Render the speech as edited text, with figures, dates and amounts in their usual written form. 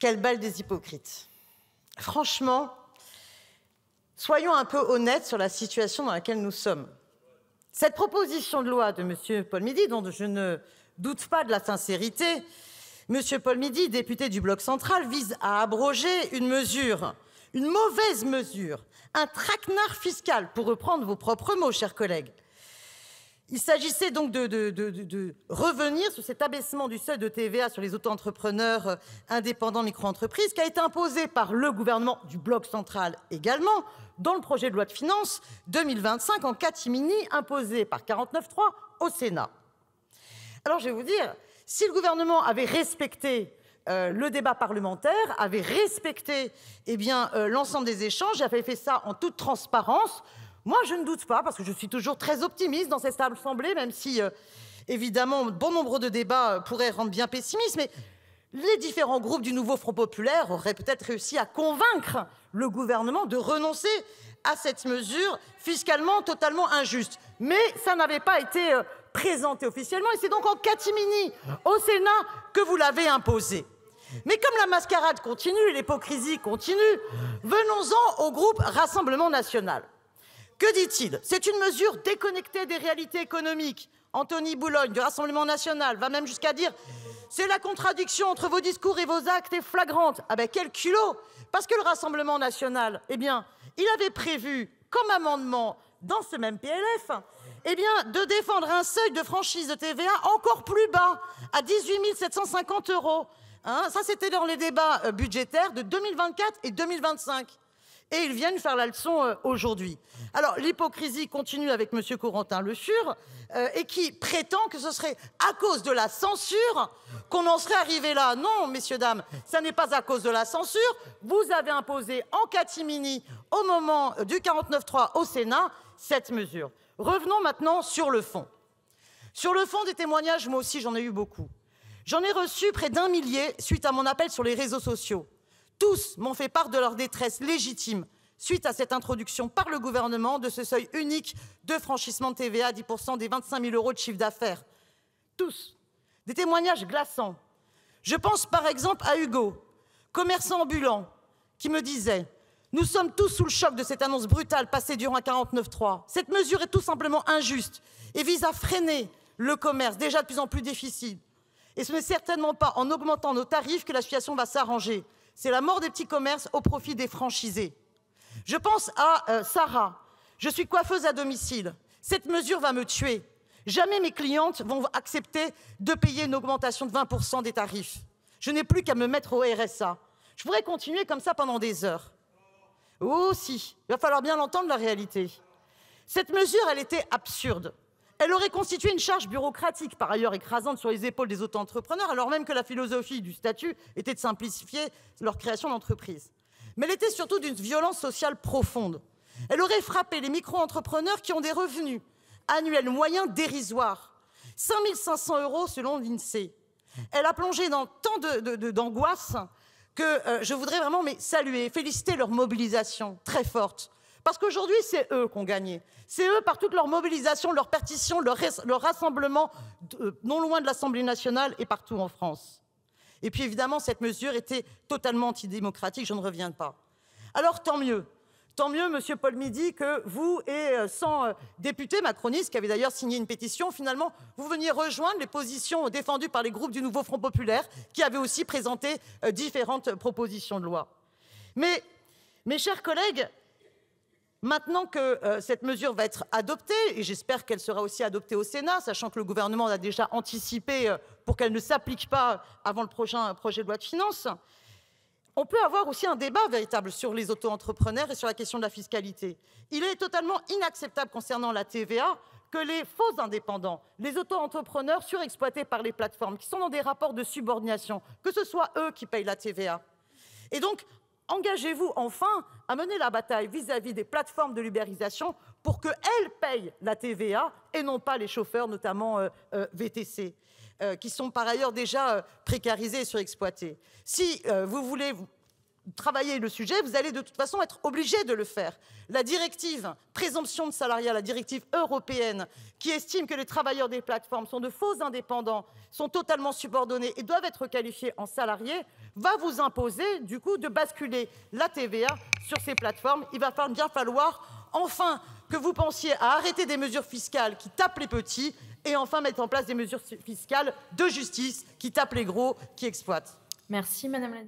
Quel bal des hypocrites. Franchement, soyons un peu honnêtes sur la situation dans laquelle nous sommes. Cette proposition de loi de M. Paul Midi, dont je ne doute pas de la sincérité, M. Paul Midi, député du Bloc central, vise à abroger une mesure, une mauvaise mesure, un traquenard fiscal, pour reprendre vos propres mots, chers collègues. Il s'agissait donc de revenir sur cet abaissement du seuil de TVA sur les auto-entrepreneurs indépendants micro-entreprises qui a été imposé par le gouvernement du Bloc central également dans le projet de loi de finances 2025 en catimini imposé par 49.3 au Sénat. Alors je vais vous dire, si le gouvernement avait respecté le débat parlementaire, avait respecté l'ensemble des échanges, avait fait ça en toute transparence, moi, je ne doute pas, parce que je suis toujours très optimiste dans cette assemblée, même si, évidemment, bon nombre de débats pourraient rendre bien pessimiste, mais les différents groupes du nouveau Front populaire auraient peut-être réussi à convaincre le gouvernement de renoncer à cette mesure fiscalement totalement injuste. Mais ça n'avait pas été présenté officiellement, et c'est donc en catimini au Sénat que vous l'avez imposé. Mais comme la mascarade continue et l'hypocrisie continue, venons-en au groupe Rassemblement national. Que dit-il? C'est une mesure déconnectée des réalités économiques. Anthony Boulogne, du Rassemblement national, va même jusqu'à dire « c'est la contradiction entre vos discours et vos actes est flagrante ». Ah ben quel culot! Parce que le Rassemblement national, il avait prévu comme amendement dans ce même PLF, de défendre un seuil de franchise de TVA encore plus bas, à 18 750 €. Ça, c'était dans les débats budgétaires de 2024 et 2025. Et ils viennent faire la leçon aujourd'hui. Alors, l'hypocrisie continue avec M. Corentin Le Fur, et qui prétend que ce serait à cause de la censure qu'on en serait arrivé là. Non, messieurs, dames, ça n'est pas à cause de la censure. Vous avez imposé en catimini, au moment du 49.3 au Sénat, cette mesure. Revenons maintenant sur le fond. Sur le fond des témoignages, moi aussi, j'en ai eu beaucoup. J'en ai reçu près d'1 millier suite à mon appel sur les réseaux sociaux. Tous m'ont fait part de leur détresse légitime suite à cette introduction par le gouvernement de ce seuil unique de franchissement de TVA à 10% des 25 000 € de chiffre d'affaires. Tous. Des témoignages glaçants. Je pense par exemple à Hugo, commerçant ambulant, qui me disait « Nous sommes tous sous le choc de cette annonce brutale passée durant un 49.3. Cette mesure est tout simplement injuste et vise à freiner le commerce, déjà de plus en plus difficile. Et ce n'est certainement pas en augmentant nos tarifs que la situation va s'arranger. C'est la mort des petits commerces au profit des franchisés. » Je pense à Sarah. Je suis coiffeuse à domicile. Cette mesure va me tuer. Jamais mes clientes vont accepter de payer une augmentation de 20% des tarifs. Je n'ai plus qu'à me mettre au RSA. Je pourrais continuer comme ça pendant des heures. Oh si, il va falloir bien l'entendre, la réalité. Cette mesure, elle était absurde. Elle aurait constitué une charge bureaucratique, par ailleurs écrasante sur les épaules des auto-entrepreneurs, alors même que la philosophie du statut était de simplifier leur création d'entreprise. Mais elle était surtout d'une violence sociale profonde. Elle aurait frappé les micro-entrepreneurs qui ont des revenus annuels moyens dérisoires, 5 500 € selon l'INSEE. Elle a plongé dans tant d'angoisse que je voudrais vraiment saluer, féliciter leur mobilisation très forte. Parce qu'aujourd'hui, c'est eux qui ont gagné. C'est eux, par toute leur mobilisation, leur partition, leur rassemblement, non loin de l'Assemblée nationale et partout en France. Et puis évidemment, cette mesure était totalement antidémocratique, je ne reviens pas. Alors tant mieux, monsieur Paul Midi, que vous et 100 députés macronistes, qui avaient d'ailleurs signé une pétition, finalement, vous veniez rejoindre les positions défendues par les groupes du Nouveau Front populaire, qui avaient aussi présenté différentes propositions de loi. Mais, mes chers collègues, maintenant que cette mesure va être adoptée, et j'espère qu'elle sera aussi adoptée au Sénat, sachant que le gouvernement a déjà anticipé pour qu'elle ne s'applique pas avant le prochain projet de loi de finances, on peut avoir aussi un débat véritable sur les auto-entrepreneurs et sur la question de la fiscalité. Il est totalement inacceptable concernant la TVA que les faux indépendants, les auto-entrepreneurs surexploités par les plateformes, qui sont dans des rapports de subordination, que ce soit eux qui payent la TVA. Et donc, engagez-vous enfin à mener la bataille vis-à-vis des plateformes de l'ubérisation pour qu'elles payent la TVA et non pas les chauffeurs, notamment VTC, qui sont par ailleurs déjà précarisés et surexploités. Si vous voulez travailler le sujet, vous allez de toute façon être obligé de le faire. La directive présomption de salariat, la directive européenne, qui estime que les travailleurs des plateformes sont de faux indépendants, sont totalement subordonnés et doivent être qualifiés en salariés, va vous imposer du coup de basculer la TVA sur ces plateformes. Il va bien falloir enfin que vous pensiez à arrêter des mesures fiscales qui tapent les petits et enfin mettre en place des mesures fiscales de justice qui tapent les gros, qui exploitent. Merci, Madame la